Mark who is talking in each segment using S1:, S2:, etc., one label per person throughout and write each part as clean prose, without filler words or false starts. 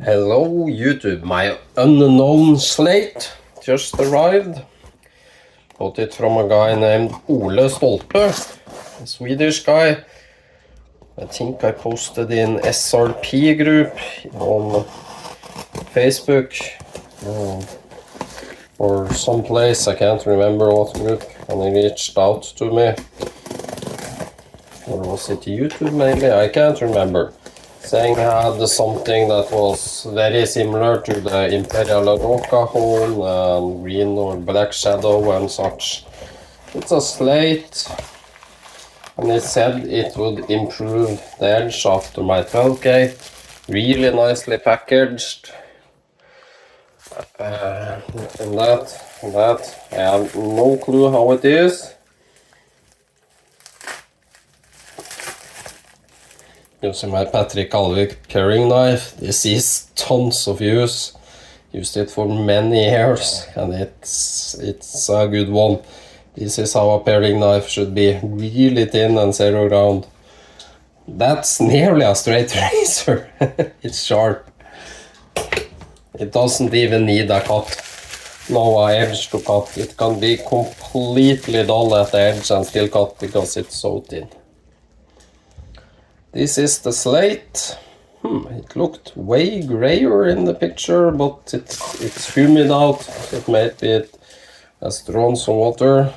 S1: Hello YouTube, my unknown slate just arrived. Got it from a guy named Ole Stolpe, a Swedish guy. I think I posted in SRP group on Facebook or someplace, I can't remember what group, and he reached out to me. Or was it YouTube maybe? I can't remember. Saying he had something that was very similar to the Imperial Roca hole and green or black shadow and such. It's a slate, and he said it would improve the edge after my 12K. Really nicely packaged. And that, I have no clue how it is. Using my Patrick Alvik paring knife. This is tons of use. Used it for many years, and it's a good one. This is how a paring knife should be, really thin and zero round. That's nearly a straight razor. It's sharp. It doesn't even need a cut. No edge to cut. It can be completely dull at the edge and still cut because it's so thin. This is the slate. It looked way grayer in the picture, but it's humid out. It maybe it has drawn some water.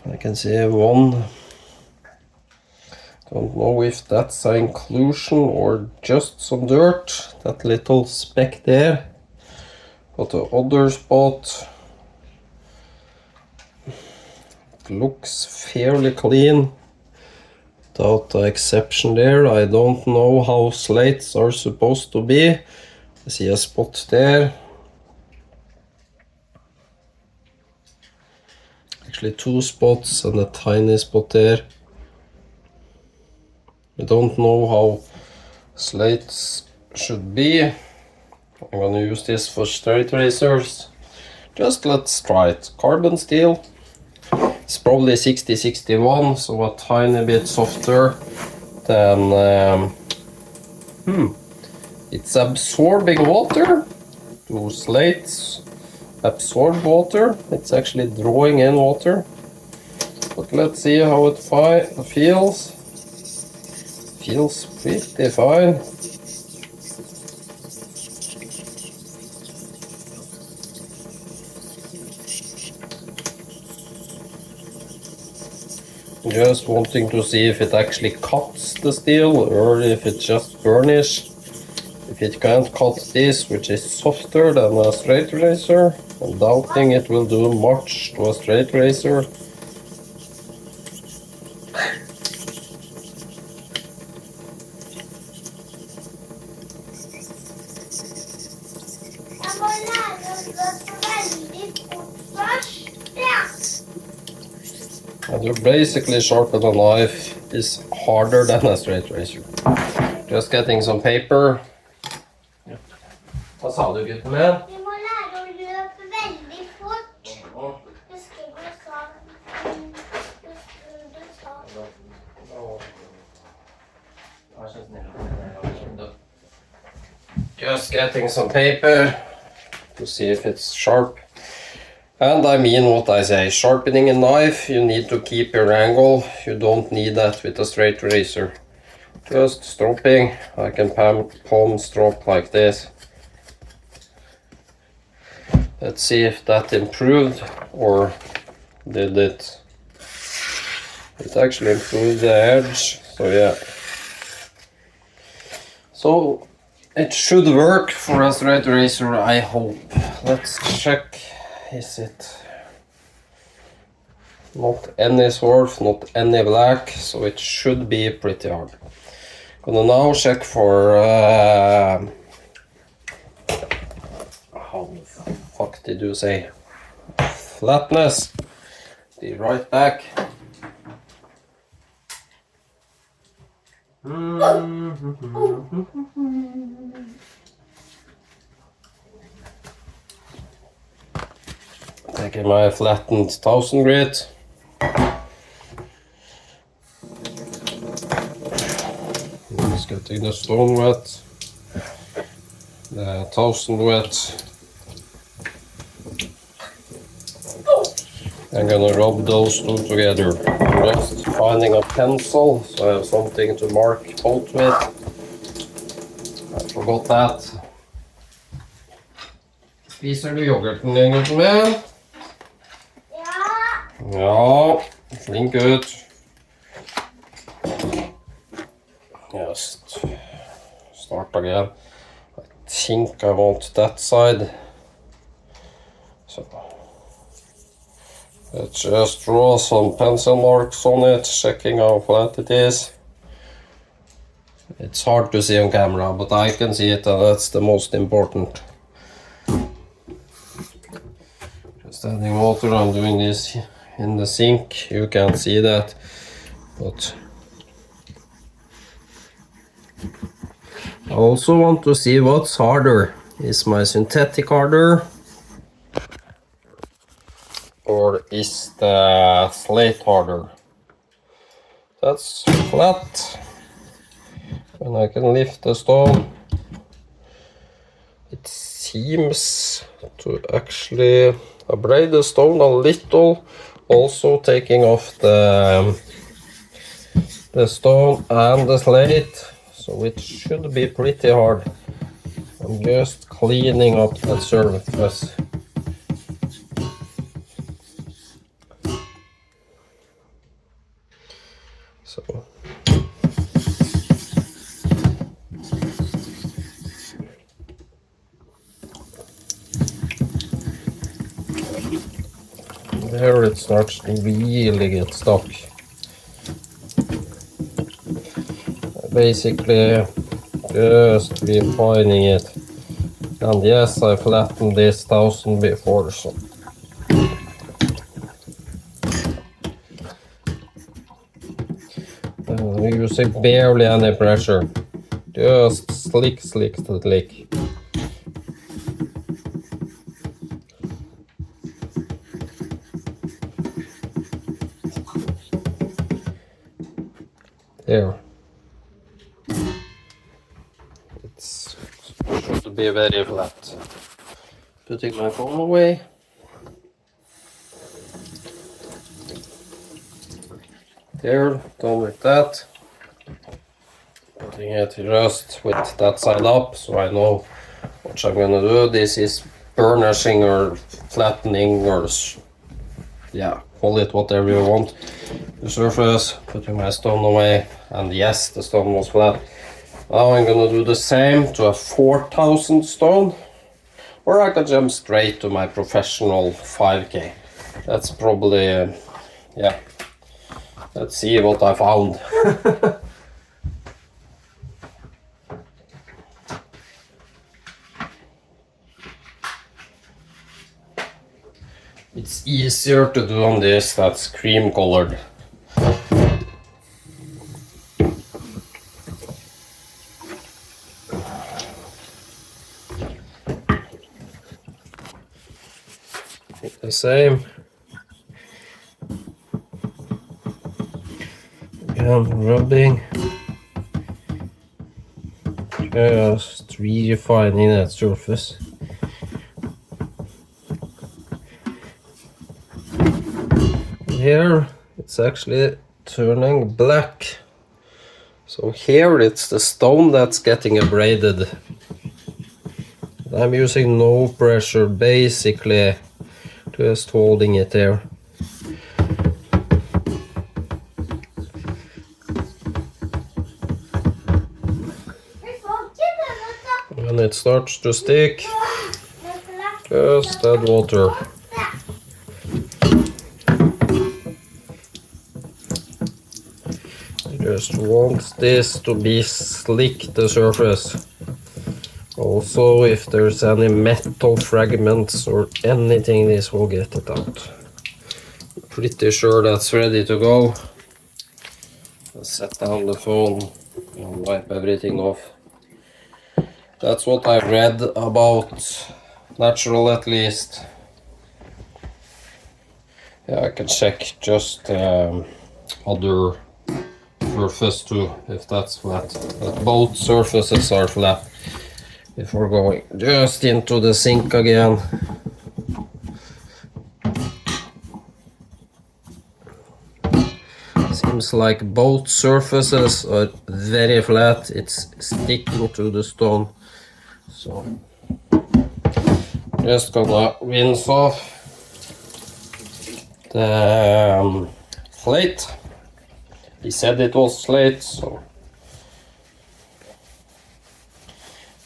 S1: I can see one. Don't know if that's an inclusion or just some dirt. That little speck there. But the other spot, it looks fairly clean. Without the exception there. I don't know how slates are supposed to be. I see a spot there. Actually two spots and a tiny spot there. I don't know how slates should be. I'm gonna use this for straight razors. Just let's try it. Carbon steel. It's probably 60-61, so a tiny bit softer than... It's absorbing water. Those slates absorb water. It's actually drawing in water. But let's see how it feels. Feels pretty fine. Just wanting to see if it actually cuts the steel or if it's just burnished. If it can't cut this, which is softer than a straight razor, I'm doubting it will do much to a straight razor. And to basically sharpen a knife is harder than a straight razor. Just getting some paper. Hva sa du, gutten min?
S2: Vi må lære å løpe veldig fort. Husker du sa...
S1: Just getting some paper to see if it's sharp. And I mean what I say, sharpening a knife, you need to keep your angle. You don't need that with a straight razor. Just stropping, I can palm strop like this. Let's see if that improved, or did it? It actually improved the edge, so yeah. So it should work for a straight razor, I hope. Let's check. Is it not any swarf, not any black, so it should be pretty hard. Gonna now check for how the fuck did you say? Flatness. Be right back. Taking my flattened 1000 grit. Just getting the stone wet. the 1000 width. I'm gonna rub those two together. Just finding a pencil so I have something to mark both with. I forgot that. Spiser du yoghurten din, gutten min?
S2: Ja.
S1: Ja, flink gutt. Just start again. I think I want that side. So let's just draw some pencil marks on it, checking how flat it is. It's hard to see on camera, but I can see it, and that's the most important. Just adding water, I'm doing this in the sink. You can't see that, but I also want to see what's harder. Is my synthetic harder? Or is the slate harder? That's flat. And I can lift the stone. It seems to actually abrade the stone a little, also taking off the stone and the slate, so it should be pretty hard. I'm just cleaning up that surface. So there it starts to really get stuck. Basically just refining it. And yes, I flattened this 1000 before, so using barely any pressure. Just slick. There. It should be very flat. Putting my phone away. There, done with that. Putting it just with that side up, so I know what I'm gonna do. This is burnishing or flattening, or yeah, call it whatever you want. The surface, putting my stone away, and yes, the stone was flat. Now I'm gonna do the same to a 4000 stone, or I can jump straight to my professional 5K. That's probably, yeah. Let's see what I found. It's easier to do on this that's cream colored. The same. Again, rubbing. Just refining that surface. Here it's actually turning black. So here it's the stone that's getting abraded. I'm using no pressure, basically just holding it there. When it starts to stick, just add water. Just want this to be slick, the surface. Also, if there's any metal fragments or anything, this will get it out. Pretty sure that's ready to go. I'll set down the phone and wipe everything off. That's what I read about natural, at least. Yeah, I can check just other surface too, if that's flat. But both surfaces are flat. before going just into the sink again. Seems like both surfaces are very flat. It's sticking to the stone. So just gonna rinse off the slate. He said it was slate, so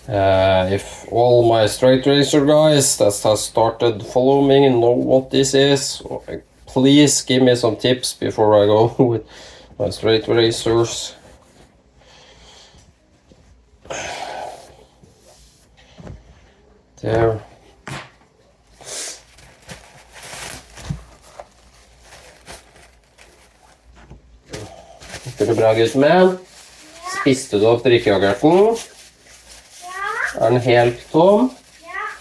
S1: if all my straight razor guys that has started following me know what this is, please give me some tips before I go with my straight razors. There. Ser det bra ut med? Spiste du opp drikkeyoghurten? Er den helt tom?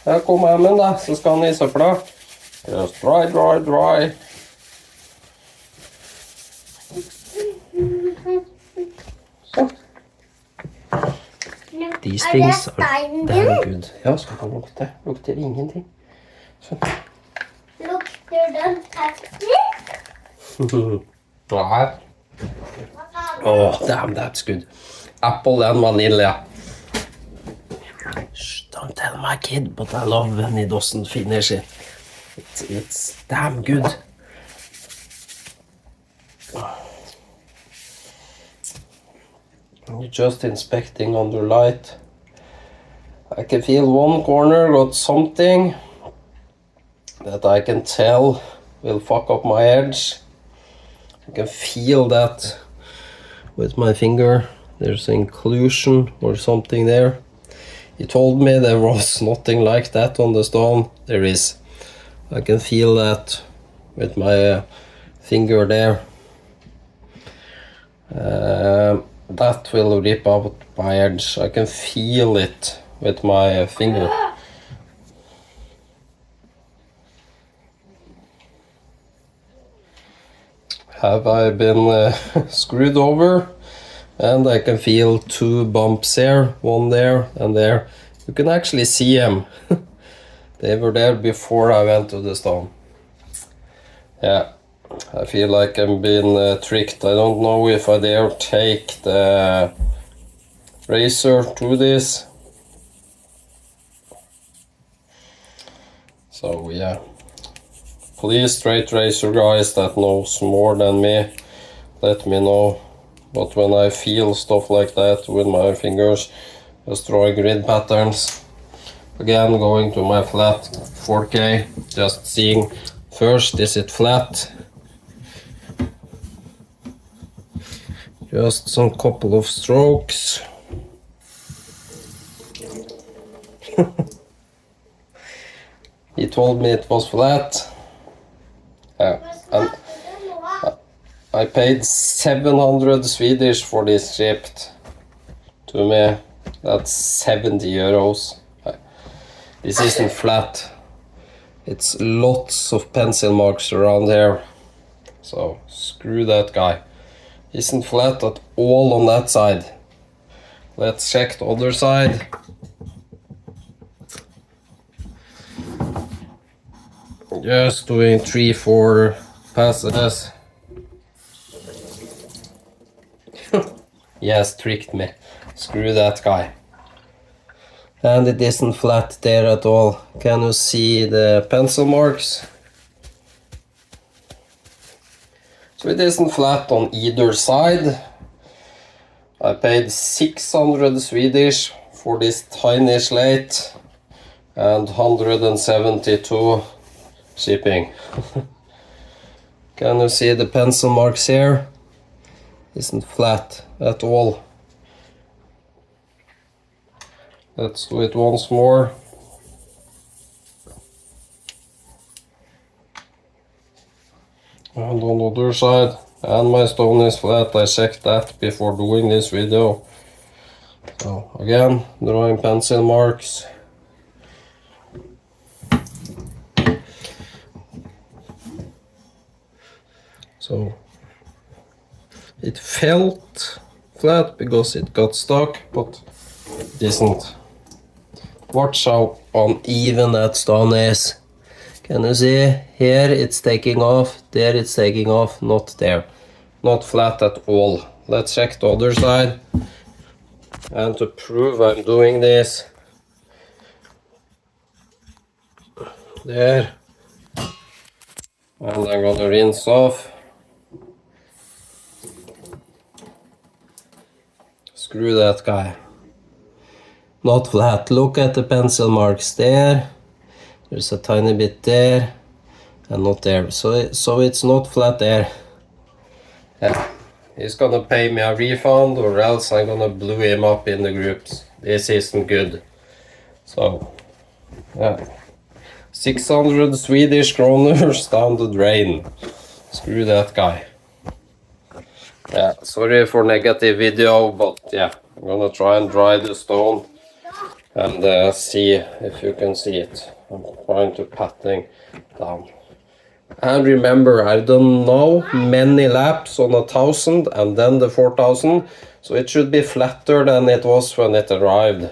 S1: Ja, kom med den da, så skal den i søpla. Just dry, dry, dry. Sånn. These things are damn good. Ja, skal man lukte. Lukter ingenting. Sånn.
S2: Lukter den pepper?
S1: Nei. Oh, damn, that's good. Apple and vanilla. Shh, don't tell my kid, but I love when he doesn't finish it. It's damn good. You're just inspecting under light. I can feel one corner got something that I can tell will fuck up my edge. I can feel that with my finger. There's an inclusion or something there. He told me there was nothing like that on the stone. There is. I can feel that with my finger there. That will rip out my edge. I can feel it with my finger. Have I been screwed over? And I can feel two bumps here, one there and there. You can actually see them. They were there before I went to the stone. Yeah, I feel like I'm being tricked. I don't know if I dare take the razor to this. So yeah, please straight razor guys that knows more than me, let me know. But when I feel stuff like that with my fingers, just drawing grid patterns. Again, going to my flat 4K, just seeing first, is it flat? Just some couple of strokes. He told me it was flat. And I paid 700 Swedish for this shipped to me. That's 70 euros. This isn't flat. It's lots of pencil marks around here. So screw that guy. Isn't flat at all on that side. Let's check the other side. Just doing 3-4 passes. He has tricked me. Screw that guy. And it isn't flat there at all. Can you see the pencil marks? So it isn't flat on either side. I paid 600 Swedish for this tiny slate and 172 shipping. Can you see the pencil marks here? Isn't flat at all. Let's do it once more. And on the other side, and my stone is flat. I checked that before doing this video. So again, drawing pencil marks. So it felt flat because it got stuck, but it isn't. Watch how uneven that stone is. Can you see? Here it's taking off, there it's taking off, not there. Not flat at all. Let's check the other side. And to prove I'm doing this, there. And I'm gonna rinse off. Screw that guy. Not flat. Look at the pencil marks there. There's a tiny bit there and not there. So it's not flat there. Yeah. He's gonna pay me a refund or else I'm gonna blow him up in the groups. This isn't good. So, yeah. 600 Swedish kroners down the drain. Screw that guy. Yeah, sorry for negative video, but yeah, I'm gonna try and dry the stone and see if you can see it. I'm trying to patting down. And remember, I've done now many laps on 1000 and then the 4000, so it should be flatter than it was when it arrived.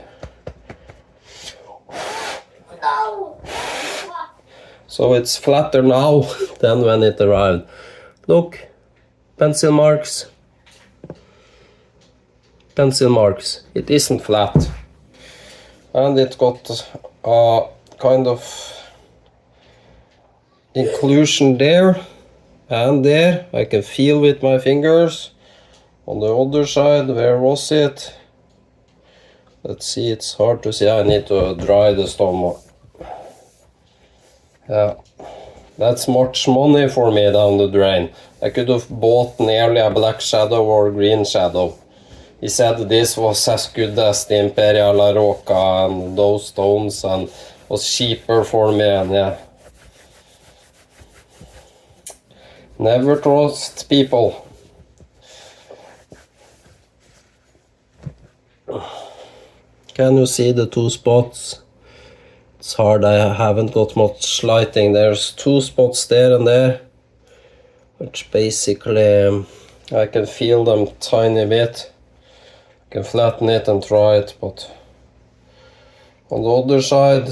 S2: No.
S1: So it's flatter now than when it arrived. Look, pencil marks. Pencil marks. It isn't flat. And it got a kind of inclusion there and there. I can feel with my fingers. On the other side, where was it? Let's see, it's hard to see. I need to dry the stone more. Yeah, that's much money for me down the drain. I could have bought nearly a black shadow or green shadow. He said this was as good as the Imperial Aroca and those stones and was cheaper for me, and yeah. Never trust people. Can you see the two spots? It's hard, I haven't got much lighting. There's two spots there and there, which basically I can feel them tiny bit. I can flatten it and try it, but on the other side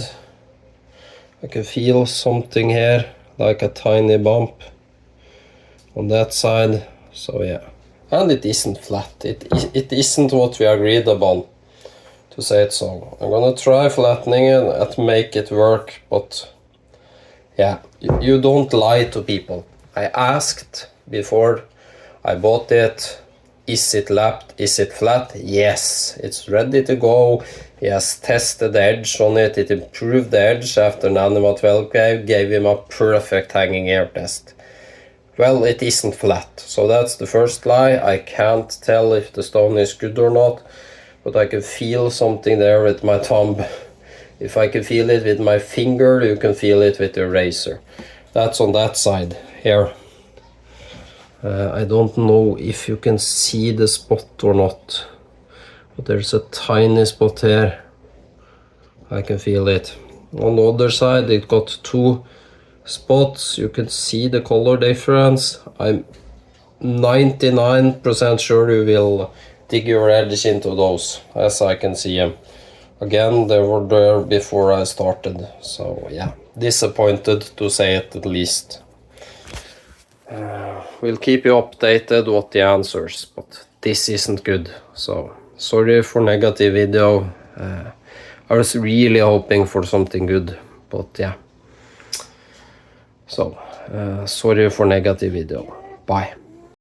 S1: I can feel something here, like a tiny bump on that side. So yeah, and it isn't flat. It isn't what we agreed upon, to say it so. I'm gonna try flattening it and make it work, but yeah, you don't lie to people. I asked before I bought it, is it lapped, is it flat? Yes, it's ready to go. He has tested the edge on it, it improved the edge after Nanima 12 gave him a perfect hanging air test. Well, it isn't flat, so that's the first lie. I can't tell if the stone is good or not, but I can feel something there with my thumb. If I can feel it with my finger, you can feel it with your razor. That's on that side, here. I don't know if you can see the spot or not, but there's a tiny spot here. I can feel it. On the other side, it got two spots. You can see the color difference. I'm 99% sure you will dig your edge into those, as I can see them. Again, they were there before I started, so yeah, disappointed to say it at least. We'll keep you updated what the answers, but this isn't good, so sorry for negative video. I was really hoping for something good, but yeah. So, sorry for negative video. Bye.